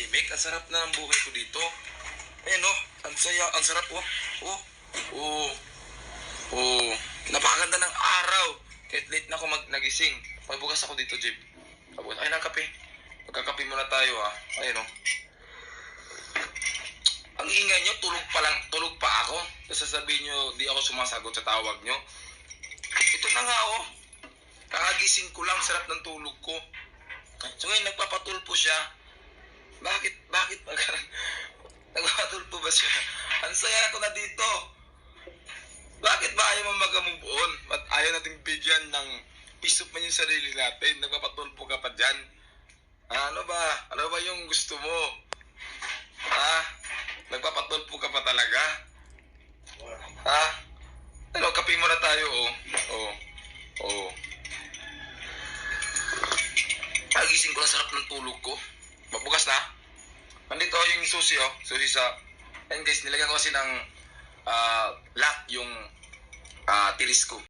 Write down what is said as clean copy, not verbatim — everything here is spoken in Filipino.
tahimik. Ang sarap na ng buhay ko dito. Ayun oh, ang saya, ang sarap oh. Oh, oh, oh. Napakaganda ng araw. Kahit late na ako nagising. Magbukas ako dito, Jib. Ayun ang kape. Magkakape muna tayo ha. Ayun oh. Ang ingay nyo, tulog pa ako. Sasabihin nyo, di ako sumasagot sa tawag nyo. Ito na nga oh. Kakagising ko lang, sarap ng tulog ko. So ngayon, nagpapatulpo siya. Bakit nagpapatulpo ba siya? Ang saya ko na dito. Bakit ba ayaw mo mag-move on? At ayaw nating bigyan ng peace of mind yung sarili natin? Nagpapatulpo ka pa dyan? Ano ba? Ano ba yung gusto mo? Ha? Nagpapatulpo ka pa talaga? Ha? Ano, kape muna tayo oh. Oh. Oh. Pagising ko, sarap ng tulog ko. Mabukas na. Nandito yung susi oh. Susi sa... Ayun guys, nilagyan ko kasi ng lock yung tilis ko.